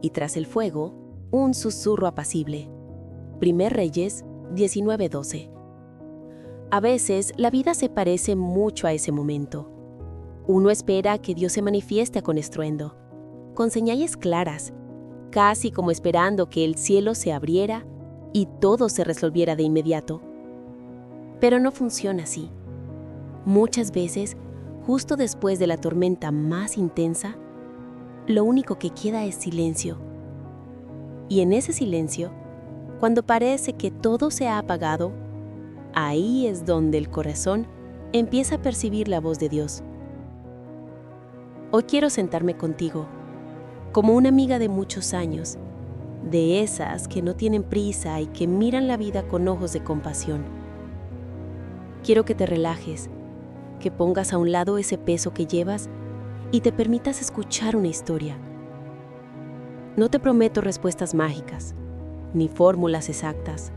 y tras el fuego, un susurro apacible. 1 Reyes 19:12. A veces, la vida se parece mucho a ese momento. Uno espera que Dios se manifieste con estruendo, con señales claras, casi como esperando que el cielo se abriera y todo se resolviera de inmediato. Pero no funciona así. Muchas veces, justo después de la tormenta más intensa, lo único que queda es silencio. Y en ese silencio, cuando parece que todo se ha apagado, ahí es donde el corazón empieza a percibir la voz de Dios. Hoy quiero sentarme contigo, como una amiga de muchos años, de esas que no tienen prisa y que miran la vida con ojos de compasión. Quiero que te relajes, que pongas a un lado ese peso que llevas y te permitas escuchar una historia. No te prometo respuestas mágicas, ni fórmulas exactas,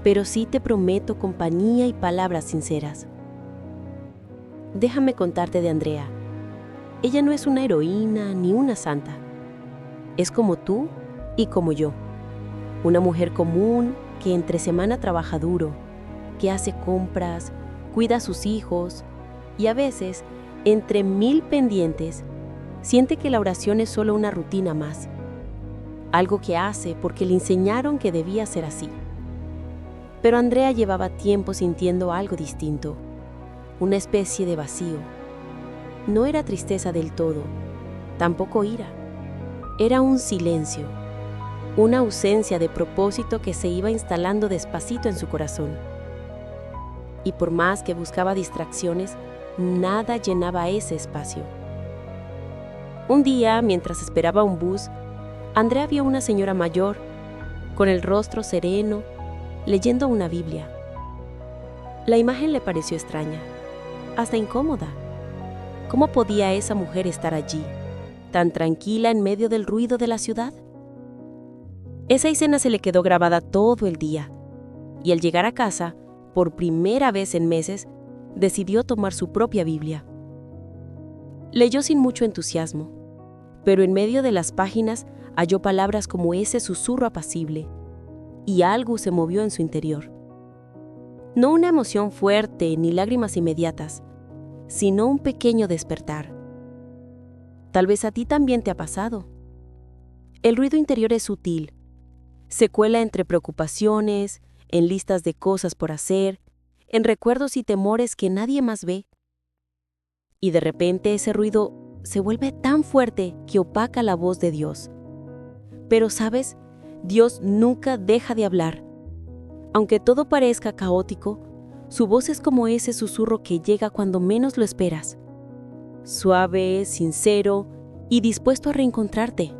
pero sí te prometo compañía y palabras sinceras. Déjame contarte de Andrea. Ella no es una heroína ni una santa. Es como tú y como yo. Una mujer común que entre semana trabaja duro, que hace compras, cuida a sus hijos y a veces, entre 1000 pendientes, siente que la oración es solo una rutina más. Algo que hace porque le enseñaron que debía ser así. Pero Andrea llevaba tiempo sintiendo algo distinto, una especie de vacío. No era tristeza del todo, tampoco ira. Era un silencio, una ausencia de propósito que se iba instalando despacito en su corazón. Y por más que buscaba distracciones, nada llenaba ese espacio. Un día, mientras esperaba un bus, Andrea vio a una señora mayor, con el rostro sereno, leyendo una Biblia. La imagen le pareció extraña, hasta incómoda. ¿Cómo podía esa mujer estar allí, tan tranquila en medio del ruido de la ciudad? Esa escena se le quedó grabada todo el día, y al llegar a casa, por primera vez en meses, decidió tomar su propia Biblia. Leyó sin mucho entusiasmo, pero en medio de las páginas halló palabras como ese susurro apacible, y algo se movió en su interior. No una emoción fuerte ni lágrimas inmediatas, sino un pequeño despertar. Tal vez a ti también te ha pasado. El ruido interior es sutil. Se cuela entre preocupaciones, en listas de cosas por hacer, en recuerdos y temores que nadie más ve. Y de repente ese ruido se vuelve tan fuerte que opaca la voz de Dios. Pero, ¿sabes? Dios nunca deja de hablar. Aunque todo parezca caótico, su voz es como ese susurro que llega cuando menos lo esperas. Suave, sincero y dispuesto a reencontrarte.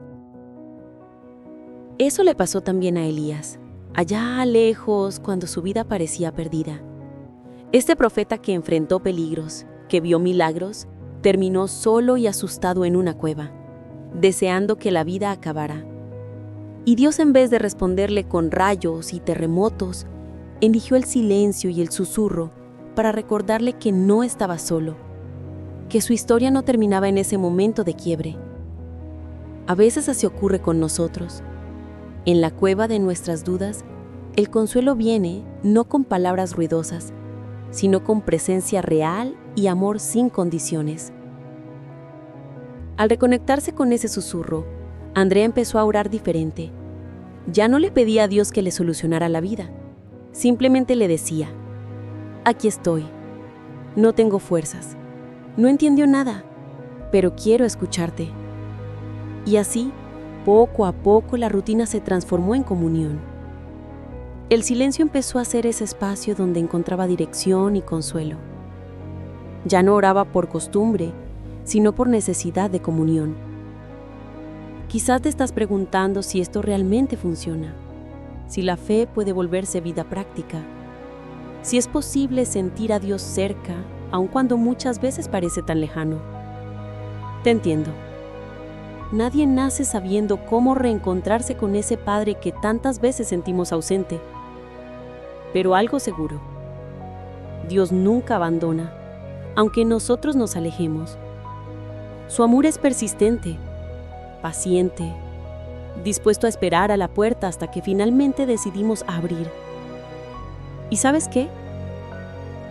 Eso le pasó también a Elías, allá lejos cuando su vida parecía perdida. Este profeta que enfrentó peligros, que vio milagros, terminó solo y asustado en una cueva, deseando que la vida acabara. Y Dios, en vez de responderle con rayos y terremotos, eligió el silencio y el susurro para recordarle que no estaba solo, que su historia no terminaba en ese momento de quiebre. A veces así ocurre con nosotros. En la cueva de nuestras dudas, el consuelo viene no con palabras ruidosas, sino con presencia real y amor sin condiciones. Al reconectarse con ese susurro, Andrea empezó a orar diferente. Ya no le pedía a Dios que le solucionara la vida. Simplemente le decía: aquí estoy, no tengo fuerzas, no entiendo nada, pero quiero escucharte. Y así, poco a poco, la rutina se transformó en comunión. El silencio empezó a ser ese espacio donde encontraba dirección y consuelo. Ya no oraba por costumbre, sino por necesidad de comunión. Quizás te estás preguntando si esto realmente funciona, si la fe puede volverse vida práctica, si es posible sentir a Dios cerca, aun cuando muchas veces parece tan lejano. Te entiendo. Nadie nace sabiendo cómo reencontrarse con ese Padre que tantas veces sentimos ausente. Pero algo seguro: Dios nunca abandona, aunque nosotros nos alejemos. Su amor es persistente, paciente, dispuesto a esperar a la puerta hasta que finalmente decidimos abrir. ¿Y sabes qué?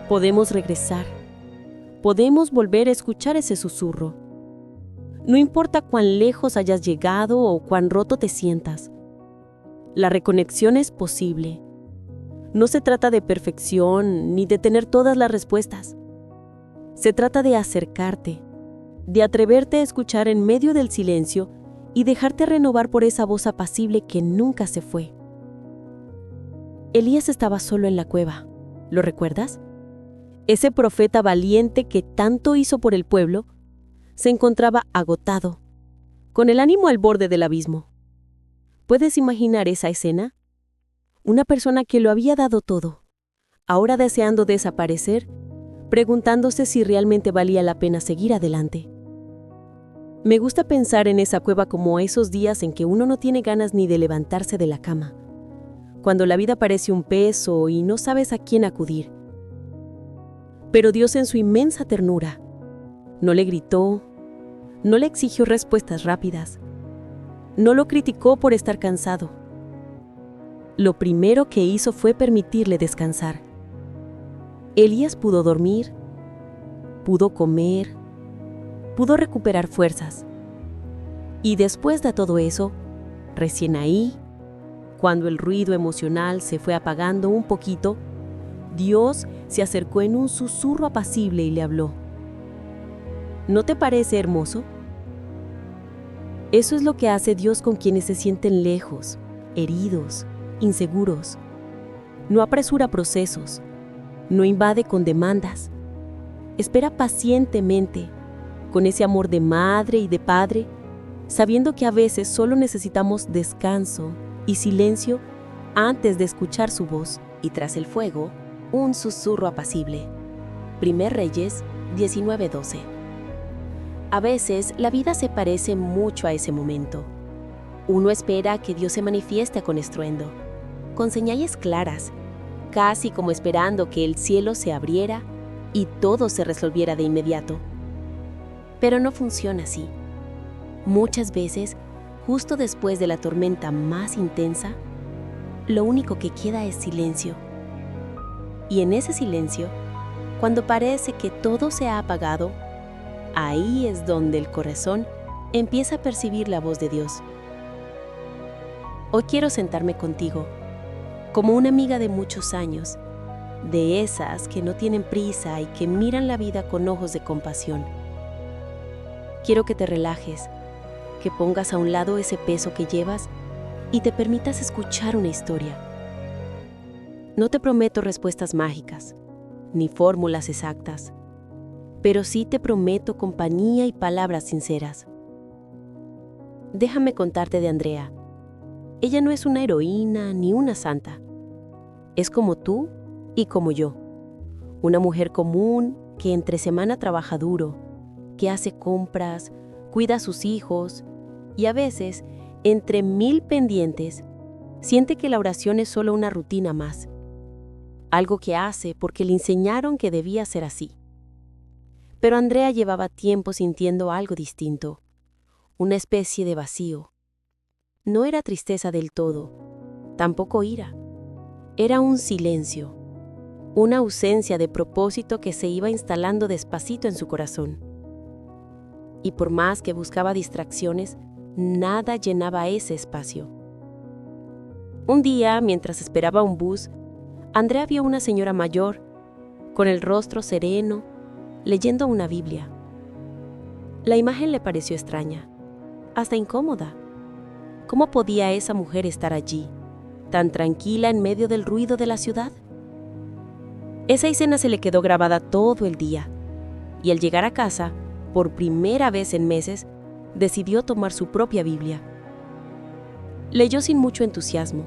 Podemos regresar. Podemos volver a escuchar ese susurro. No importa cuán lejos hayas llegado o cuán roto te sientas. La reconexión es posible. No se trata de perfección ni de tener todas las respuestas. Se trata de acercarte, de atreverte a escuchar en medio del silencio y dejarte renovar por esa voz apacible que nunca se fue. Elías estaba solo en la cueva, ¿lo recuerdas? Ese profeta valiente que tanto hizo por el pueblo se encontraba agotado, con el ánimo al borde del abismo. ¿Puedes imaginar esa escena? Una persona que lo había dado todo, ahora deseando desaparecer, preguntándose si realmente valía la pena seguir adelante. Me gusta pensar en esa cueva como esos días en que uno no tiene ganas ni de levantarse de la cama, cuando la vida parece un peso y no sabes a quién acudir. Pero Dios, en su inmensa ternura, no le gritó, no le exigió respuestas rápidas, no lo criticó por estar cansado. Lo primero que hizo fue permitirle descansar. Elías pudo dormir, pudo comer, pudo recuperar fuerzas. Y después de todo eso, recién ahí, cuando el ruido emocional se fue apagando un poquito, Dios se acercó en un susurro apacible y le habló. ¿No te parece hermoso? Eso es lo que hace Dios con quienes se sienten lejos, heridos, inseguros. No apresura procesos, no invade con demandas. Espera pacientemente, con ese amor de madre y de padre, sabiendo que a veces solo necesitamos descanso y silencio antes de escuchar su voz. Y tras el fuego, un susurro apacible. 1 Reyes 19:12. A veces la vida se parece mucho a ese momento. Uno espera que Dios se manifieste con estruendo, con señales claras, casi como esperando que el cielo se abriera y todo se resolviera de inmediato. Pero no funciona así. Muchas veces, justo después de la tormenta más intensa, lo único que queda es silencio. Y en ese silencio, cuando parece que todo se ha apagado, ahí es donde el corazón empieza a percibir la voz de Dios. Hoy quiero sentarme contigo, como una amiga de muchos años, de esas que no tienen prisa y que miran la vida con ojos de compasión. Quiero que te relajes, que pongas a un lado ese peso que llevas y te permitas escuchar una historia. No te prometo respuestas mágicas, ni fórmulas exactas, pero sí te prometo compañía y palabras sinceras. Déjame contarte de Andrea. Ella no es una heroína ni una santa. Es como tú y como yo. Una mujer común que entre semana trabaja duro, que hace compras, cuida a sus hijos y a veces, entre 1000 pendientes, siente que la oración es solo una rutina más. Algo que hace porque le enseñaron que debía ser así. Pero Andrea llevaba tiempo sintiendo algo distinto, una especie de vacío. No era tristeza del todo, tampoco ira. Era un silencio, una ausencia de propósito que se iba instalando despacito en su corazón. Y por más que buscaba distracciones, nada llenaba ese espacio. Un día, mientras esperaba un bus, Andrea vio a una señora mayor, con el rostro sereno, leyendo una Biblia. La imagen le pareció extraña, hasta incómoda. ¿Cómo podía esa mujer estar allí, tan tranquila en medio del ruido de la ciudad? Esa escena se le quedó grabada todo el día, y al llegar a casa, por primera vez en meses, decidió tomar su propia Biblia. Leyó sin mucho entusiasmo,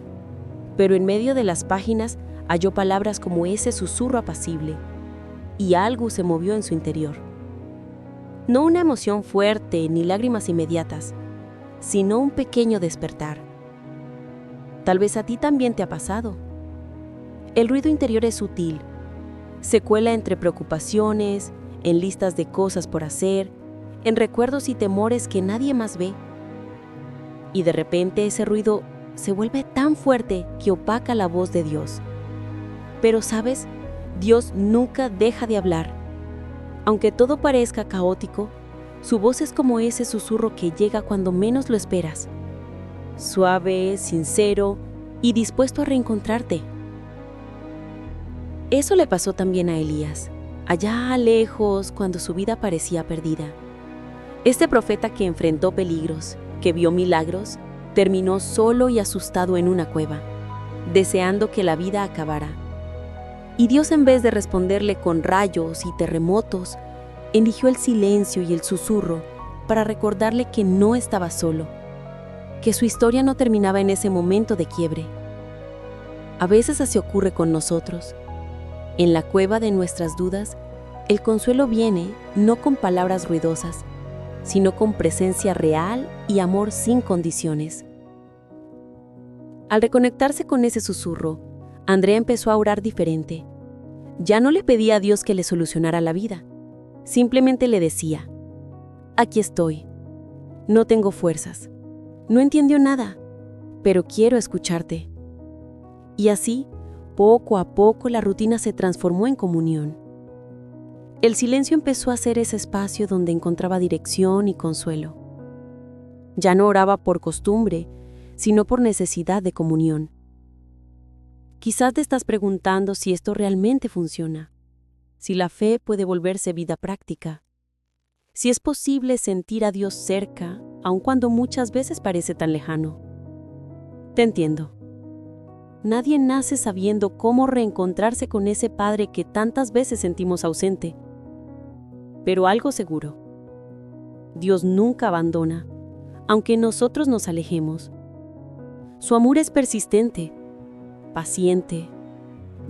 pero en medio de las páginas halló palabras como ese susurro apacible, y algo se movió en su interior. No una emoción fuerte ni lágrimas inmediatas, sino un pequeño despertar. Tal vez a ti también te ha pasado. El ruido interior es sutil, se cuela entre preocupaciones, en listas de cosas por hacer, en recuerdos y temores que nadie más ve. y de repente ese ruido se vuelve tan fuerte que opaca la voz de Dios. Pero, ¿sabes? Dios nunca deja de hablar. Aunque todo parezca caótico, su voz es como ese susurro que llega cuando menos lo esperas. Suave, sincero y dispuesto a reencontrarte. Eso le pasó también a Elías, allá lejos cuando su vida parecía perdida. Este profeta que enfrentó peligros, que vio milagros, terminó solo y asustado en una cueva, deseando que la vida acabara. Y Dios, en vez de responderle con rayos y terremotos, eligió el silencio y el susurro para recordarle que no estaba solo, que su historia no terminaba en ese momento de quiebre. A veces así ocurre con nosotros. En la cueva de nuestras dudas, el consuelo viene no con palabras ruidosas, sino con presencia real y amor sin condiciones. Al reconectarse con ese susurro, Andrea empezó a orar diferente. Ya no le pedía a Dios que le solucionara la vida. Simplemente le decía: aquí estoy. No tengo fuerzas. No entiendo nada, pero quiero escucharte. Y así, poco a poco, la rutina se transformó en comunión. El silencio empezó a ser ese espacio donde encontraba dirección y consuelo. Ya no oraba por costumbre, sino por necesidad de comunión. Quizás te estás preguntando si esto realmente funciona, si la fe puede volverse vida práctica, si es posible sentir a Dios cerca, aun cuando muchas veces parece tan lejano. Te entiendo. Nadie nace sabiendo cómo reencontrarse con ese Padre que tantas veces sentimos ausente. Pero algo seguro: Dios nunca abandona, aunque nosotros nos alejemos. Su amor es persistente, paciente,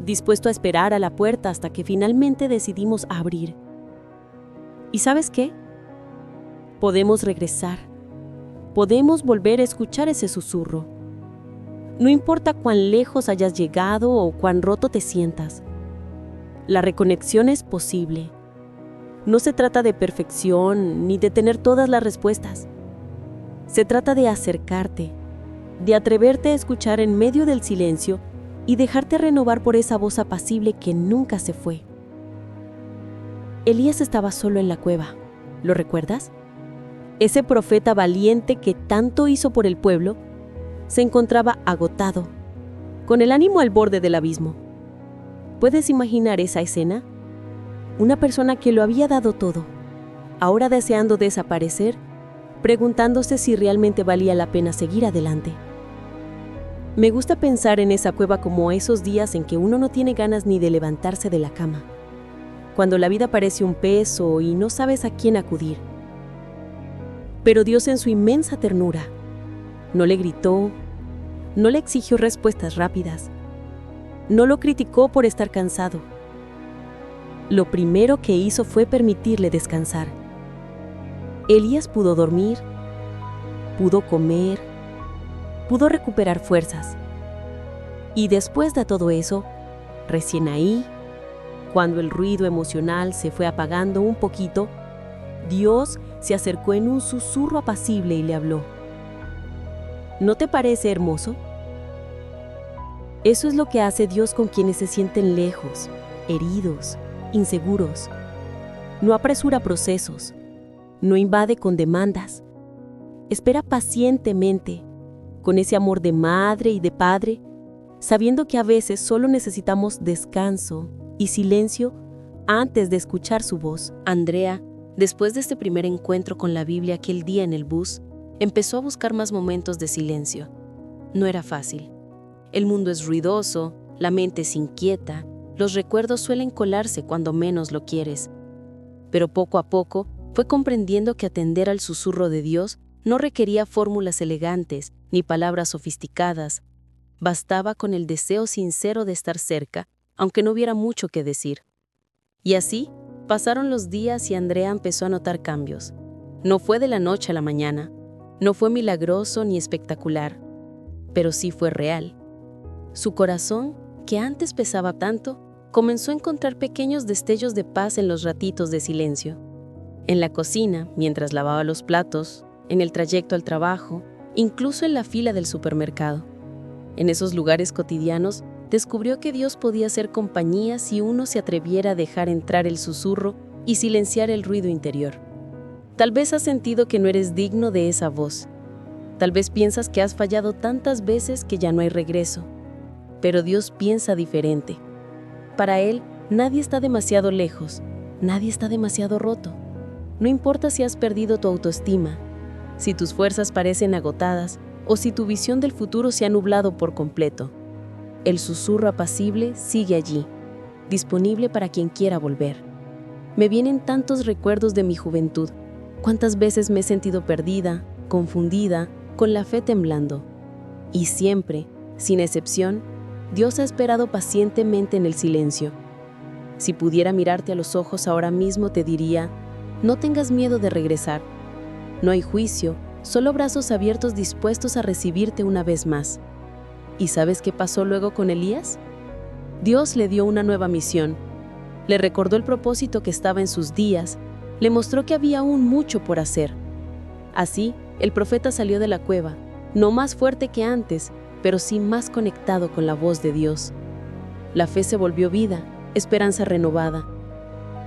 dispuesto a esperar a la puerta hasta que finalmente decidimos abrir. ¿Y sabes qué? Podemos regresar. Podemos volver a escuchar ese susurro. No importa cuán lejos hayas llegado o cuán roto te sientas. La reconexión es posible. No se trata de perfección ni de tener todas las respuestas. Se trata de acercarte, de atreverte a escuchar en medio del silencio y dejarte renovar por esa voz apacible que nunca se fue. Elías estaba solo en la cueva, ¿lo recuerdas? Ese profeta valiente que tanto hizo por el pueblo se encontraba agotado, con el ánimo al borde del abismo. ¿Puedes imaginar esa escena? Una persona que lo había dado todo, ahora deseando desaparecer, preguntándose si realmente valía la pena seguir adelante. Me gusta pensar en esa cueva como esos días en que uno no tiene ganas ni de levantarse de la cama, cuando la vida parece un peso y no sabes a quién acudir. Pero Dios, en su inmensa ternura, no le gritó, no le exigió respuestas rápidas, no lo criticó por estar cansado. Lo primero que hizo fue permitirle descansar. Elías pudo dormir, pudo comer, pudo recuperar fuerzas. Y después de todo eso, recién ahí, cuando el ruido emocional se fue apagando un poquito, Dios se acercó en un susurro apacible y le habló. ¿No te parece hermoso? Eso es lo que hace Dios con quienes se sienten lejos, heridos, inseguros. No apresura procesos, no invade con demandas. Espera pacientemente, con ese amor de madre y de padre, sabiendo que a veces solo necesitamos descanso y silencio antes de escuchar su voz. Andrea, después de este primer encuentro con la Biblia aquel día en el bus, empezó a buscar más momentos de silencio. No era fácil. El mundo es ruidoso, la mente es inquieta, los recuerdos suelen colarse cuando menos lo quieres. Pero poco a poco fue comprendiendo que atender al susurro de Dios no requería fórmulas elegantes ni palabras sofisticadas. Bastaba con el deseo sincero de estar cerca, aunque no hubiera mucho que decir. Y así pasaron los días y Andrea empezó a notar cambios. No fue de la noche a la mañana, no fue milagroso ni espectacular, pero sí fue real. Su corazón, que antes pesaba tanto, comenzó a encontrar pequeños destellos de paz en los ratitos de silencio. En la cocina, mientras lavaba los platos, en el trayecto al trabajo, incluso en la fila del supermercado. En esos lugares cotidianos, descubrió que Dios podía hacer compañía si uno se atreviera a dejar entrar el susurro y silenciar el ruido interior. Tal vez has sentido que no eres digno de esa voz. Tal vez piensas que has fallado tantas veces que ya no hay regreso. Pero Dios piensa diferente. Para Él, nadie está demasiado lejos, nadie está demasiado roto. No importa si has perdido tu autoestima, si tus fuerzas parecen agotadas o si tu visión del futuro se ha nublado por completo. El susurro apacible sigue allí, disponible para quien quiera volver. Me vienen tantos recuerdos de mi juventud. Cuántas veces me he sentido perdida, confundida, con la fe temblando. Y siempre, sin excepción, Dios ha esperado pacientemente en el silencio. Si pudiera mirarte a los ojos ahora mismo, te diría: no tengas miedo de regresar. No hay juicio, solo brazos abiertos dispuestos a recibirte una vez más. ¿Y sabes qué pasó luego con Elías? Dios le dio una nueva misión. Le recordó el propósito que estaba en sus días, le mostró que había aún mucho por hacer. Así, el profeta salió de la cueva, no más fuerte que antes, pero sí más conectado con la voz de Dios. La fe se volvió vida, esperanza renovada.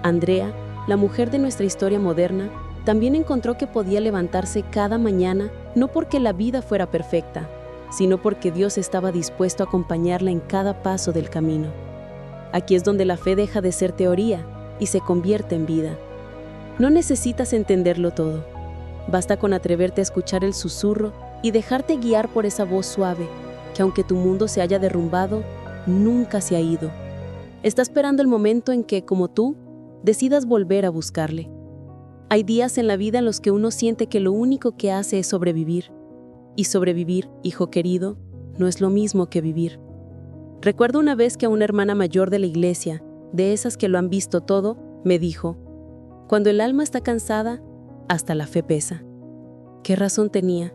Andrea, la mujer de nuestra historia moderna, también encontró que podía levantarse cada mañana, no porque la vida fuera perfecta, sino porque Dios estaba dispuesto a acompañarla en cada paso del camino. Aquí es donde la fe deja de ser teoría y se convierte en vida. No necesitas entenderlo todo. Basta con atreverte a escuchar el susurro y dejarte guiar por esa voz suave, que aunque tu mundo se haya derrumbado, nunca se ha ido. Está esperando el momento en que, como tú, decidas volver a buscarle. Hay días en la vida en los que uno siente que lo único que hace es sobrevivir. Y sobrevivir, hijo querido, no es lo mismo que vivir. Recuerdo una vez que a una hermana mayor de la iglesia, de esas que lo han visto todo, me dijo: cuando el alma está cansada, hasta la fe pesa. ¿Qué razón tenía?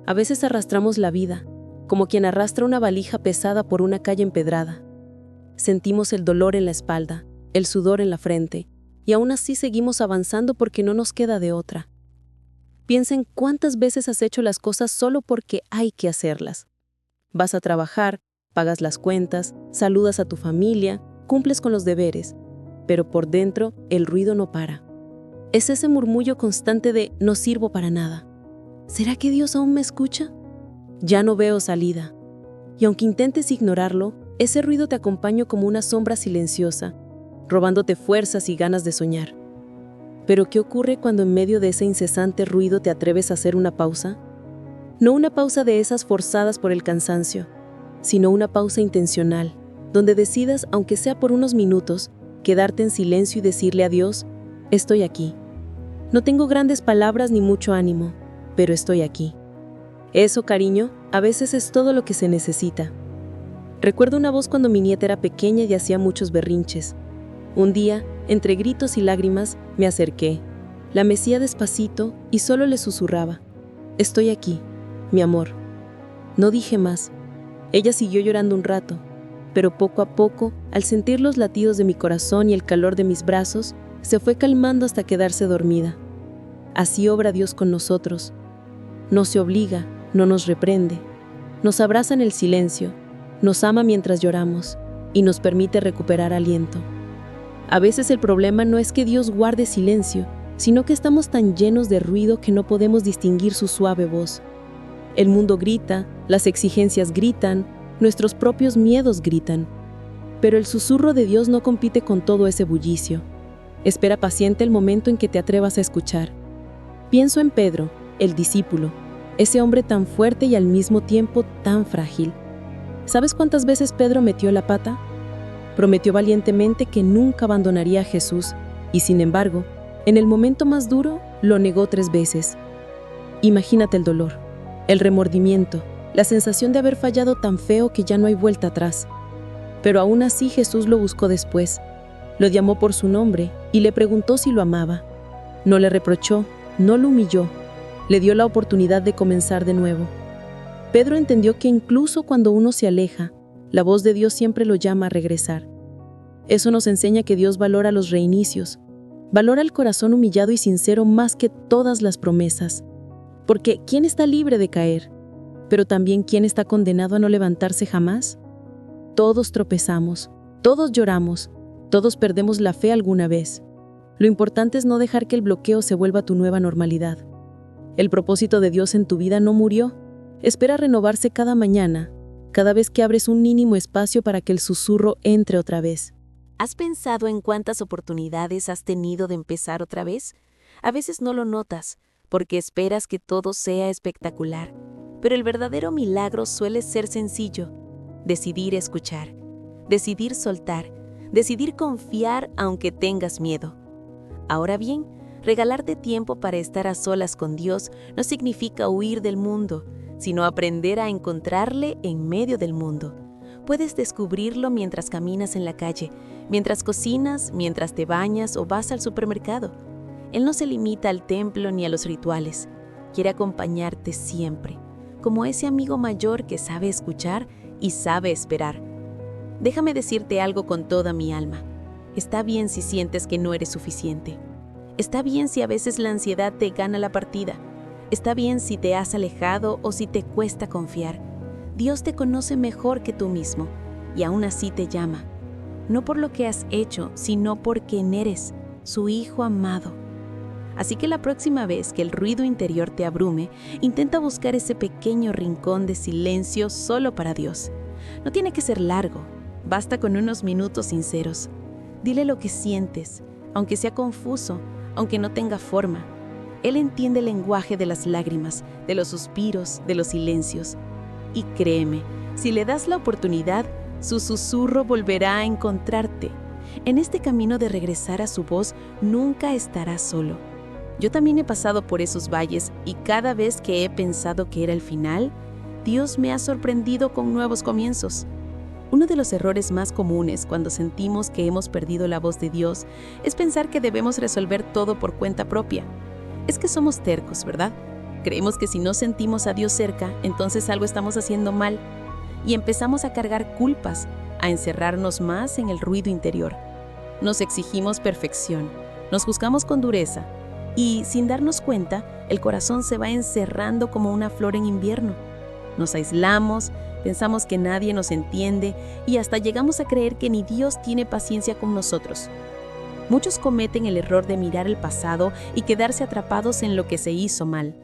A veces arrastramos la vida, como quien arrastra una valija pesada por una calle empedrada. Sentimos el dolor en la espalda, el sudor en la frente, y aún así seguimos avanzando porque no nos queda de otra. Piensa en cuántas veces has hecho las cosas solo porque hay que hacerlas. Vas a trabajar, pagas las cuentas, saludas a tu familia, cumples con los deberes, pero por dentro el ruido no para. Es ese murmullo constante de no sirvo para nada. ¿Será que Dios aún me escucha? Ya no veo salida. Y aunque intentes ignorarlo, ese ruido te acompaña como una sombra silenciosa, robándote fuerzas y ganas de soñar. Pero ¿qué ocurre cuando en medio de ese incesante ruido te atreves a hacer una pausa? No una pausa de esas forzadas por el cansancio, sino una pausa intencional, donde decidas, aunque sea por unos minutos, quedarte en silencio y decirle a Dios: estoy aquí. No tengo grandes palabras ni mucho ánimo, pero estoy aquí. Eso, cariño, a veces es todo lo que se necesita. Recuerdo una voz cuando mi nieta era pequeña y hacía muchos berrinches. Un día, entre gritos y lágrimas, me acerqué, la mecía despacito y solo le susurraba: estoy aquí, mi amor. No dije más. Ella siguió llorando un rato, pero poco a poco, al sentir los latidos de mi corazón y el calor de mis brazos, se fue calmando hasta quedarse dormida. Así obra Dios con nosotros. No se obliga, no nos reprende. Nos abraza en el silencio, nos ama mientras lloramos y nos permite recuperar aliento. A veces el problema no es que Dios guarde silencio, sino que estamos tan llenos de ruido que no podemos distinguir su suave voz. El mundo grita, las exigencias gritan, nuestros propios miedos gritan. Pero el susurro de Dios no compite con todo ese bullicio. Espera paciente el momento en que te atrevas a escuchar. Pienso en Pedro, el discípulo, ese hombre tan fuerte y al mismo tiempo tan frágil. ¿Sabes cuántas veces Pedro metió la pata? Prometió valientemente que nunca abandonaría a Jesús y, sin embargo, en el momento más duro, lo negó 3 veces. Imagínate el dolor, el remordimiento, la sensación de haber fallado tan feo que ya no hay vuelta atrás. Pero aún así Jesús lo buscó después. Lo llamó por su nombre y le preguntó si lo amaba. No le reprochó, no lo humilló. Le dio la oportunidad de comenzar de nuevo. Pedro entendió que incluso cuando uno se aleja, la voz de Dios siempre lo llama a regresar. Eso nos enseña que Dios valora los reinicios, valora el corazón humillado y sincero más que todas las promesas. Porque ¿quién está libre de caer? Pero también ¿quién está condenado a no levantarse jamás? Todos tropezamos, todos lloramos, todos perdemos la fe alguna vez. Lo importante es no dejar que el bloqueo se vuelva tu nueva normalidad. El propósito de Dios en tu vida no murió. Espera renovarse cada mañana, cada vez que abres un mínimo espacio para que el susurro entre otra vez. ¿Has pensado en cuántas oportunidades has tenido de empezar otra vez? A veces no lo notas, porque esperas que todo sea espectacular. Pero el verdadero milagro suele ser sencillo. Decidir escuchar, decidir soltar, decidir confiar aunque tengas miedo. Ahora bien, regalarte tiempo para estar a solas con Dios no significa huir del mundo, sino aprender a encontrarle en medio del mundo. Puedes descubrirlo mientras caminas en la calle, mientras cocinas, mientras te bañas o vas al supermercado. Él no se limita al templo ni a los rituales. Quiere acompañarte siempre, como ese amigo mayor que sabe escuchar y sabe esperar. Déjame decirte algo con toda mi alma. Está bien si sientes que no eres suficiente. Está bien si a veces la ansiedad te gana la partida. Está bien si te has alejado o si te cuesta confiar. Dios te conoce mejor que tú mismo y aún así te llama. No por lo que has hecho, sino por quien eres, su hijo amado. Así que la próxima vez que el ruido interior te abrume, intenta buscar ese pequeño rincón de silencio solo para Dios. No tiene que ser largo, basta con unos minutos sinceros. Dile lo que sientes, aunque sea confuso, aunque no tenga forma. Él entiende el lenguaje de las lágrimas, de los suspiros, de los silencios. Y créeme, si le das la oportunidad, su susurro volverá a encontrarte. En este camino de regresar a su voz, nunca estarás solo. Yo también he pasado por esos valles y cada vez que he pensado que era el final, Dios me ha sorprendido con nuevos comienzos. Uno de los errores más comunes cuando sentimos que hemos perdido la voz de Dios es pensar que debemos resolver todo por cuenta propia. Es que somos tercos, ¿verdad? Creemos que si no sentimos a Dios cerca, entonces algo estamos haciendo mal y empezamos a cargar culpas, a encerrarnos más en el ruido interior. Nos exigimos perfección, nos juzgamos con dureza y, sin darnos cuenta, el corazón se va encerrando como una flor en invierno. Nos aislamos, pensamos que nadie nos entiende y hasta llegamos a creer que ni Dios tiene paciencia con nosotros. Muchos cometen el error de mirar el pasado y quedarse atrapados en lo que se hizo mal.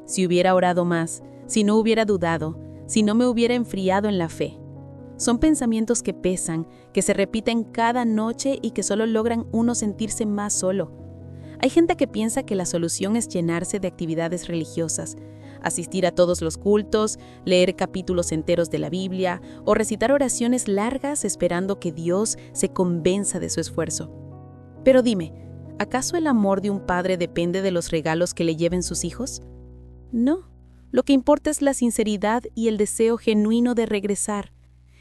Si hubiera orado más, si no hubiera dudado, si no me hubiera enfriado en la fe. Son pensamientos que pesan, que se repiten cada noche y que solo logran uno sentirse más solo. Hay gente que piensa que la solución es llenarse de actividades religiosas, asistir a todos los cultos, leer capítulos enteros de la Biblia o recitar oraciones largas esperando que Dios se convenza de su esfuerzo. Pero dime, ¿acaso el amor de un padre depende de los regalos que le lleven sus hijos? No, lo que importa es la sinceridad y el deseo genuino de regresar.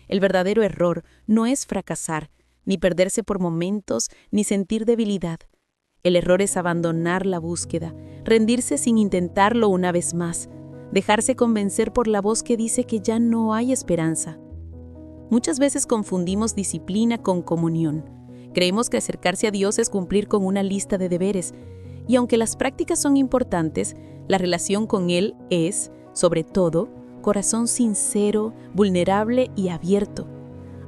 El verdadero error no es fracasar, ni perderse por momentos, ni sentir debilidad. El error es abandonar la búsqueda, rendirse sin intentarlo una vez más, dejarse convencer por la voz que dice que ya no hay esperanza. Muchas veces confundimos disciplina con comunión. Creemos que acercarse a Dios es cumplir con una lista de deberes, y aunque las prácticas son importantes, la relación con Él es, sobre todo, corazón sincero, vulnerable y abierto.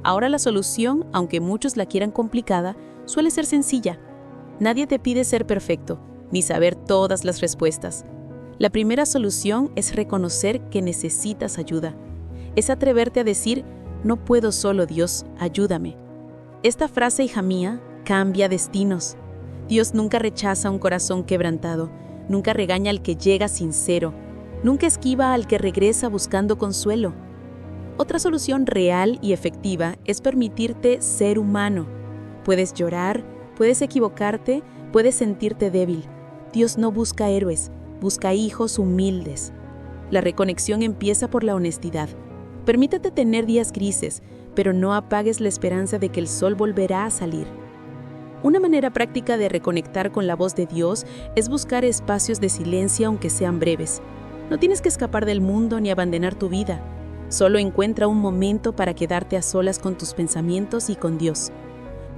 Ahora la solución, aunque muchos la quieran complicada, suele ser sencilla. Nadie te pide ser perfecto, ni saber todas las respuestas. La primera solución es reconocer que necesitas ayuda. Es atreverte a decir, no puedo solo, Dios, ayúdame. Esta frase, hija mía, cambia destinos. Dios nunca rechaza un corazón quebrantado, nunca regaña al que llega sincero, nunca esquiva al que regresa buscando consuelo. Otra solución real y efectiva es permitirte ser humano. Puedes llorar, puedes equivocarte, puedes sentirte débil. Dios no busca héroes, busca hijos humildes. La reconexión empieza por la honestidad. Permítete tener días grises, pero no apagues la esperanza de que el sol volverá a salir. Una manera práctica de reconectar con la voz de Dios es buscar espacios de silencio aunque sean breves. No tienes que escapar del mundo ni abandonar tu vida. Solo encuentra un momento para quedarte a solas con tus pensamientos y con Dios.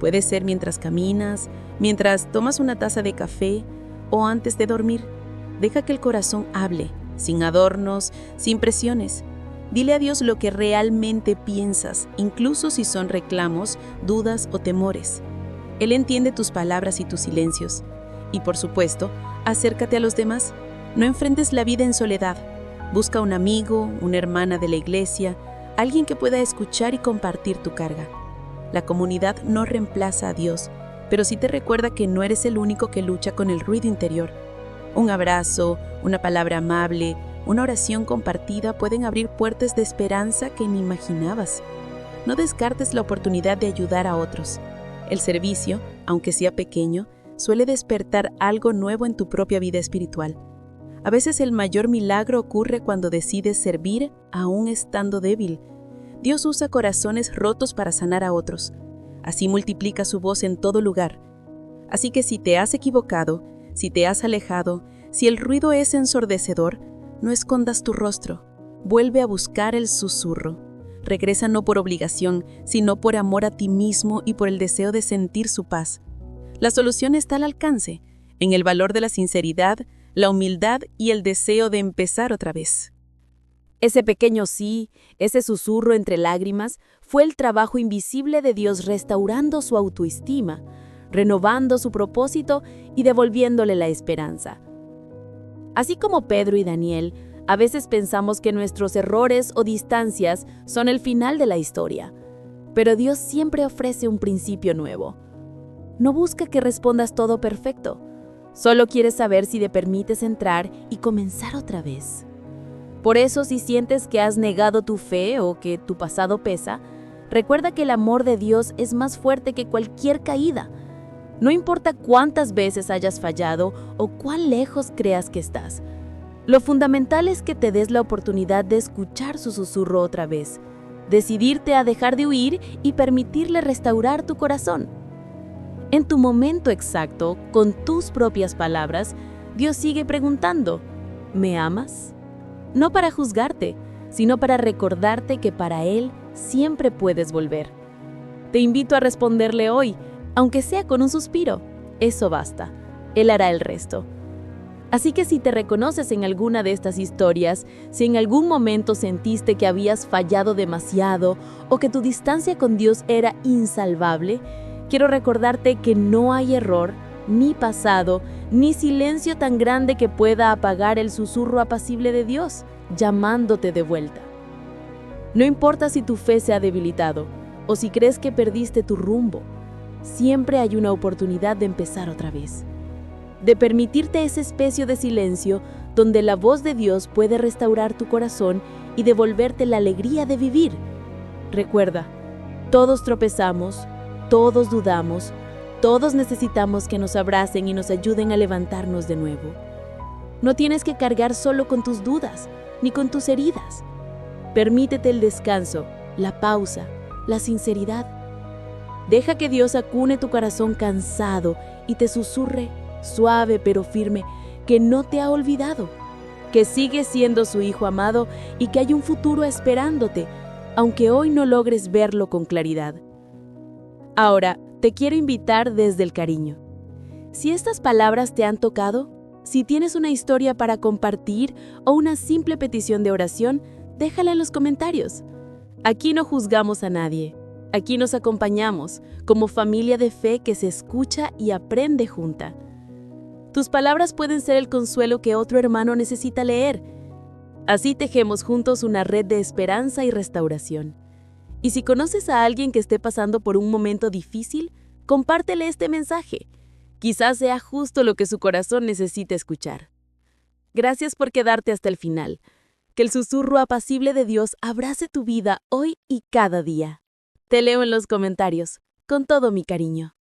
Puede ser mientras caminas, mientras tomas una taza de café o antes de dormir. Deja que el corazón hable, sin adornos, sin presiones. Dile a Dios lo que realmente piensas, incluso si son reclamos, dudas o temores. Él entiende tus palabras y tus silencios. Y por supuesto, acércate a los demás. No enfrentes la vida en soledad. Busca un amigo, una hermana de la iglesia, alguien que pueda escuchar y compartir tu carga. La comunidad no reemplaza a Dios, pero sí te recuerda que no eres el único que lucha con el ruido interior. Un abrazo, una palabra amable, una oración compartida pueden abrir puertas de esperanza que ni imaginabas. No descartes la oportunidad de ayudar a otros. El servicio, aunque sea pequeño, suele despertar algo nuevo en tu propia vida espiritual. A veces el mayor milagro ocurre cuando decides servir aún estando débil. Dios usa corazones rotos para sanar a otros. Así multiplica su voz en todo lugar. Así que si te has equivocado, si te has alejado, si el ruido es ensordecedor, no escondas tu rostro. Vuelve a buscar el susurro. Regresa no por obligación, sino por amor a ti mismo y por el deseo de sentir su paz. La solución está al alcance, en el valor de la sinceridad, la humildad y el deseo de empezar otra vez. Ese pequeño sí, ese susurro entre lágrimas, fue el trabajo invisible de Dios restaurando su autoestima, renovando su propósito y devolviéndole la esperanza. Así como Pedro y Daniel, a veces pensamos que nuestros errores o distancias son el final de la historia, pero Dios siempre ofrece un principio nuevo. No busca que respondas todo perfecto, solo quiere saber si te permites entrar y comenzar otra vez. Por eso, si sientes que has negado tu fe o que tu pasado pesa, recuerda que el amor de Dios es más fuerte que cualquier caída. No importa cuántas veces hayas fallado o cuán lejos creas que estás. Lo fundamental es que te des la oportunidad de escuchar su susurro otra vez, decidirte a dejar de huir y permitirle restaurar tu corazón. En tu momento exacto, con tus propias palabras, Dios sigue preguntando, ¿me amas? No para juzgarte, sino para recordarte que para Él siempre puedes volver. Te invito a responderle hoy, aunque sea con un suspiro. Eso basta. Él hará el resto. Así que si te reconoces en alguna de estas historias, si en algún momento sentiste que habías fallado demasiado o que tu distancia con Dios era insalvable, quiero recordarte que no hay error, ni pasado, ni silencio tan grande que pueda apagar el susurro apacible de Dios, llamándote de vuelta. No importa si tu fe se ha debilitado o si crees que perdiste tu rumbo, siempre hay una oportunidad de empezar otra vez, de permitirte ese espacio de silencio donde la voz de Dios puede restaurar tu corazón y devolverte la alegría de vivir. Recuerda, todos tropezamos, todos dudamos, todos necesitamos que nos abracen y nos ayuden a levantarnos de nuevo. No tienes que cargar solo con tus dudas, ni con tus heridas. Permítete el descanso, la pausa, la sinceridad. Deja que Dios acune tu corazón cansado y te susurre, suave pero firme, que no te ha olvidado, que sigues siendo su hijo amado y que hay un futuro esperándote, aunque hoy no logres verlo con claridad. Ahora, te quiero invitar desde el cariño. Si estas palabras te han tocado, si tienes una historia para compartir o una simple petición de oración, déjala en los comentarios. Aquí no juzgamos a nadie. Aquí nos acompañamos como familia de fe que se escucha y aprende junta. Tus palabras pueden ser el consuelo que otro hermano necesita leer. Así tejemos juntos una red de esperanza y restauración. Y si conoces a alguien que esté pasando por un momento difícil, compártele este mensaje. Quizás sea justo lo que su corazón necesita escuchar. Gracias por quedarte hasta el final. Que el susurro apacible de Dios abrace tu vida hoy y cada día. Te leo en los comentarios, con todo mi cariño.